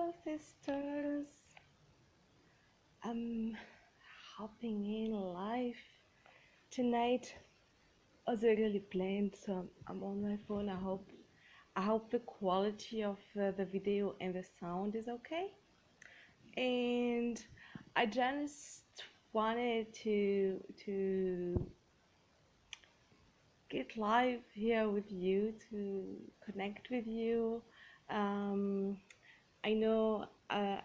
Hello, sisters. I'm hopping in live tonight. Was really planned, so I'm on my phone. I hope the quality of the video and the sound is okay. And I just wanted to get live here with you to connect with you. Um, I know I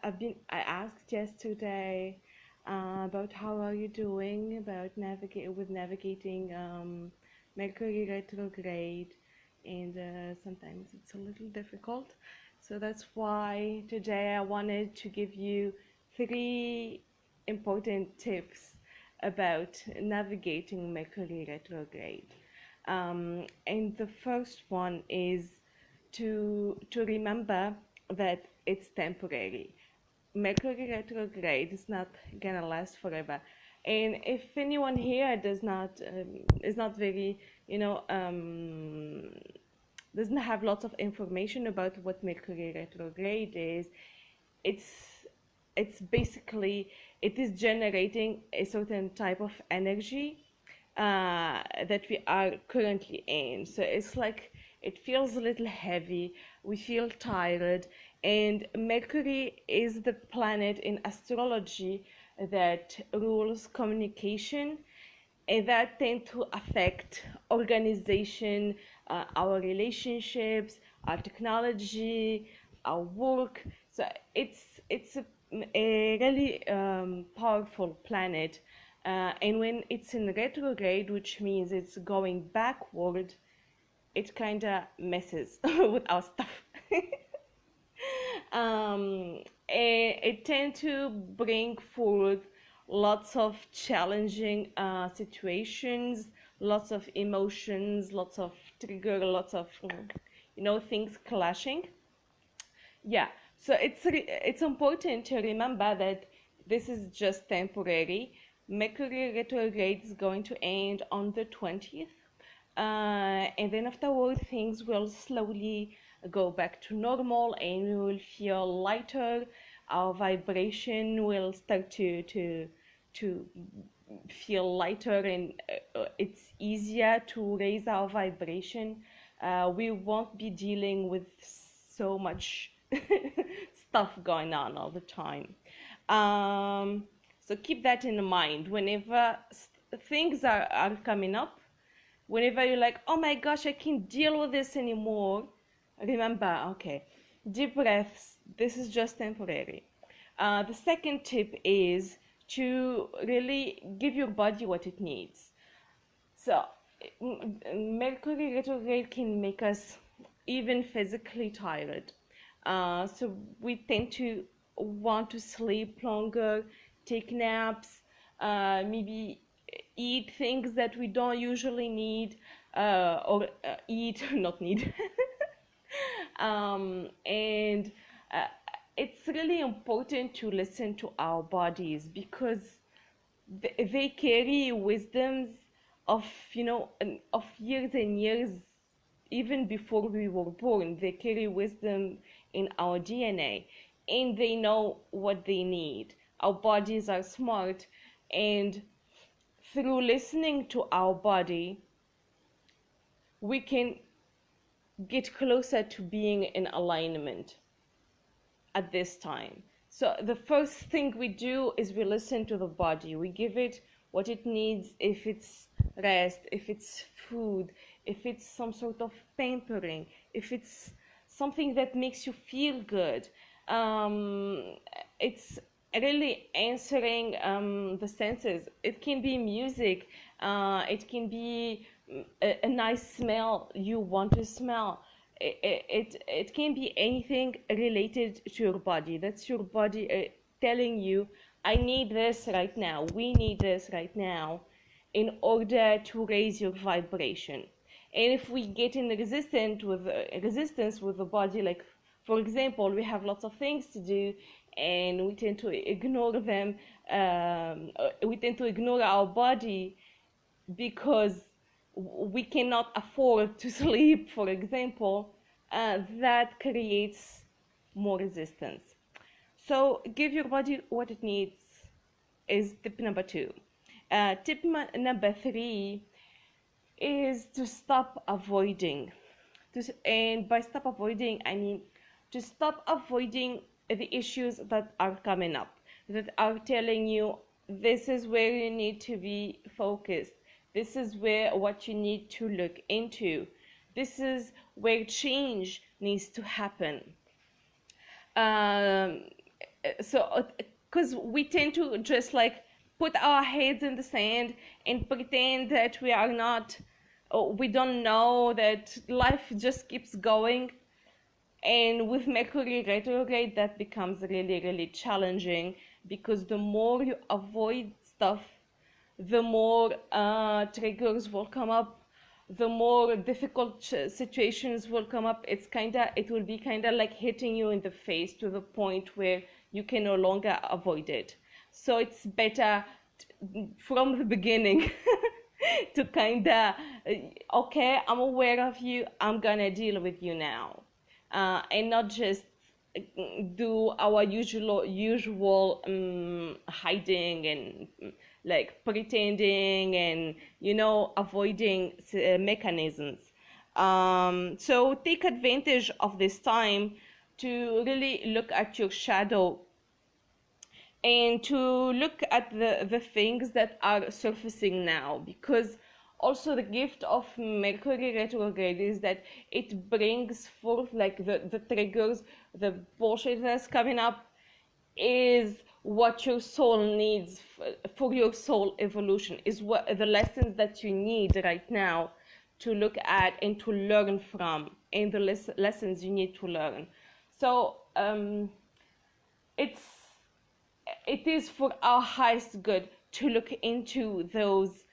asked yesterday about how are you doing about navigating Mercury retrograde, and sometimes it's a little difficult. So that's why today I wanted to give you three important tips about navigating Mercury retrograde. And the first one is to remember that it's temporary. Mercury retrograde is not gonna last forever. And if anyone here does not is not very, you know, doesn't have lots of information about what Mercury retrograde is, it's it's basically it is generating a certain type of energy that we are currently in. So it's like it feels a little heavy, we feel tired, and Mercury is the planet in astrology that rules communication, and that tend to affect organization, our relationships, our technology, our work. So it's a really powerful planet, and when it's in retrograde, which means it's going backward, it kind of messes with our stuff. It tends to bring forth lots of challenging situations, lots of emotions, lots of trigger, lots of things clashing. Yeah, so it's important to remember that this is just temporary. Mercury retrograde is going to end on the 20th, and then afterward things will slowly go back to normal, and we will feel lighter. Our vibration will start to feel lighter, and it's easier to raise our vibration. We won't be dealing with so much stuff going on all the time. So keep that in mind whenever things are coming up. Whenever you're like, oh my gosh, I can't deal with this anymore, remember, okay, deep breaths, this is just temporary. The second tip is to really give your body what it needs. So, Mercury retrograde can make us even physically tired. So, we tend to want to sleep longer, take naps, maybe eat things that we don't usually need, or eat, not need. And it's really important to listen to our bodies, because they carry wisdoms of of years and years, even before we were born. They carry wisdom in our DNA, and they know what they need. Our bodies are smart, and through listening to our body, we can get closer to being in alignment at this time. So the first thing we do is we listen to the body. We give it what it needs, if it's rest, if it's food, if it's some sort of pampering, if it's something that makes you feel good. It's really answering the senses. It can be music, it can be a nice smell you want to smell. It can be anything related to your body. That's your body telling you, I need this right now, we need this right now, in order to raise your vibration. And if we get in resistance with the body, like for example, we have lots of things to do and we tend to ignore them, we tend to ignore our body because we cannot afford to sleep, for example, that creates more resistance. So give your body what it needs is tip number 2. Tip number 3 is to stop avoiding. And by stop avoiding, I mean to stop avoiding the issues that are coming up, that are telling you this is where you need to be focused. This is where what you need to look into. This is where change needs to happen. Um, so, because we tend to just like put our heads in the sand and pretend that we are not, we don't know that life just keeps going. And with Mercury retrograde, that becomes really, really challenging, because the more you avoid stuff, the more triggers will come up, the more difficult situations will come up. It will be kind of like hitting you in the face to the point where you can no longer avoid it. So it's better from the beginning to kind of, okay, I'm aware of you, I'm gonna deal with you now, and not just do our usual hiding and like pretending and avoiding mechanisms. So take advantage of this time to really look at your shadow and to look at the things that are surfacing now, because also the gift of Mercury retrograde is that it brings forth like the triggers, the bullshit that's coming up is what your soul needs for your soul evolution, is what the lessons that you need right now to look at and to learn from, and the lessons you need to learn. So it is for our highest good to look into those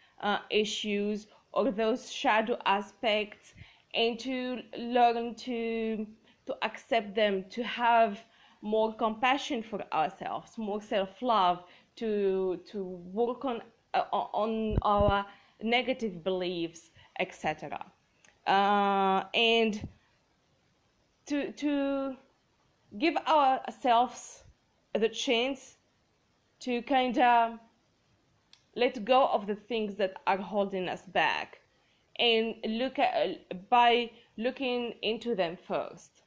issues or those shadow aspects, and to learn to accept them, to have more compassion for ourselves, more self-love, to work on our negative beliefs, etc. And to give ourselves the chance to kind of let go of the things that are holding us back, and look at by looking into them first,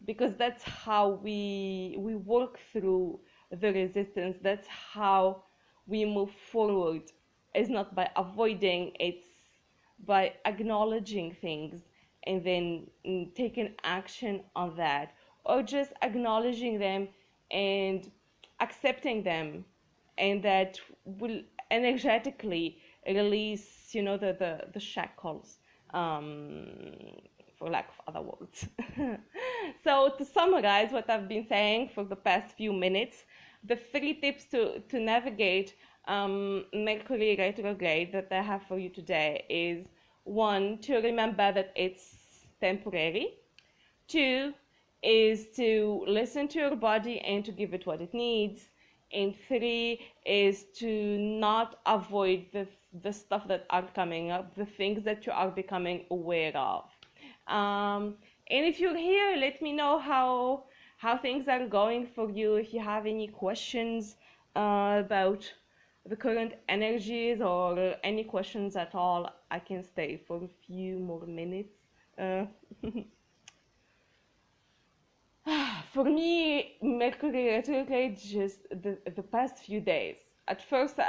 because that's how we work through the resistance. That's how we move forward. It's not by avoiding, it's by acknowledging things and then taking action on that, or just acknowledging them and accepting them, and that will energetically release the shackles, for lack of other words. So to summarize what I've been saying for the past few minutes, the 3 tips to navigate Mercury retrograde that I have for you today is: 1, to remember that it's temporary. 2 is to listen to your body and to give it what it needs. And 3 is to not avoid the stuff that are coming up, the things that you are becoming aware of. And if you're here, let me know how things are going for you. If you have any questions about the current energies, or any questions at all, I can stay for a few more minutes. For me, Mercury retrograde, just the past few days. At first,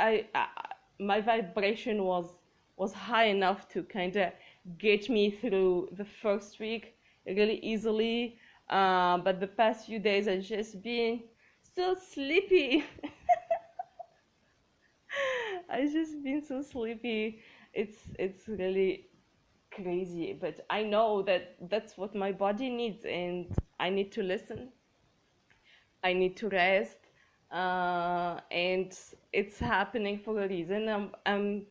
my vibration was high enough to kind of get me through the first week really easily. But the past few days, I've just been so sleepy. I've just been so sleepy. It's really crazy, but I know that that's what my body needs, and I need to listen. I need to rest, and it's happening for a reason. I'm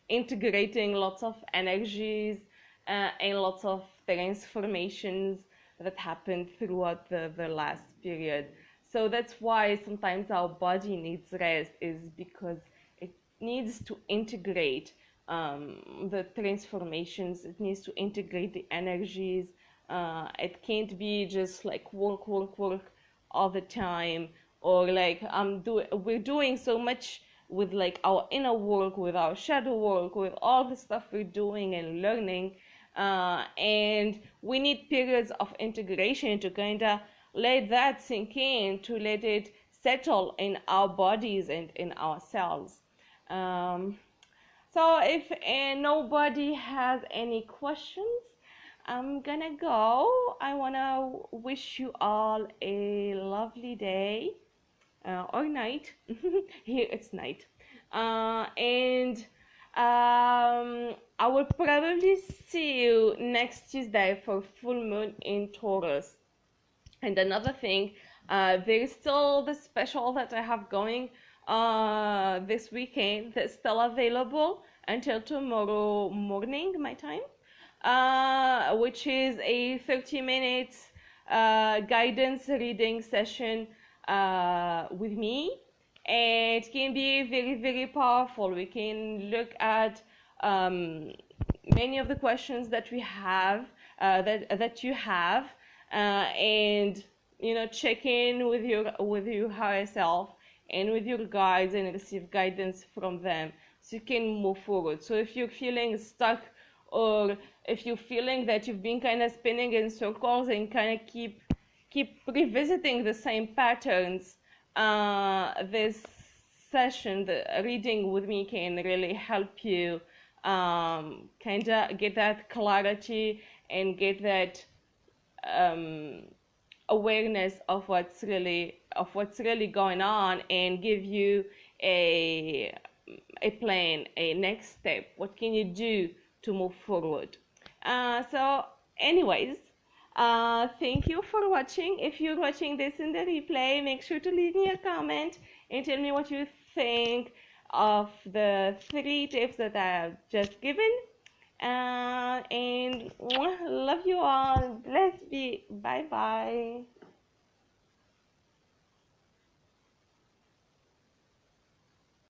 integrating lots of energies and lots of transformations that happened throughout the last period. So that's why sometimes our body needs rest, is because it needs to integrate the transformations. It needs to integrate the energies. It can't be just like work all the time, or like we're doing so much with like our inner work, with our shadow work, with all the stuff we're doing and learning, and we need periods of integration to kind of let that sink in, to let it settle in our bodies and in ourselves. um, so if nobody has any questions, I'm gonna go. I wanna wish you all a lovely day, or night. Here it's night. And I will probably see you next Tuesday for full moon in Taurus. And another thing, there is still the special that I have going this weekend that's still available until tomorrow morning, my time, which is a 30 minutes guidance reading session with me. And it can be very, very powerful. We can look at many of the questions that we have, that you have, and check in with your higher self and with your guides and receive guidance from them so you can move forward. So if you're feeling stuck, or if you're feeling that you've been kind of spinning in circles and kind of keep revisiting the same patterns, this session, the reading with me, can really help you kind of get that clarity and get that awareness of what's really going on, and give you a plan, a next step. What can you do to move forward? So anyways, thank you for watching. If you're watching this in the replay, make sure to leave me a comment and tell me what you think of the 3 tips that I've just given. And love you all. Bless be. Bye bye.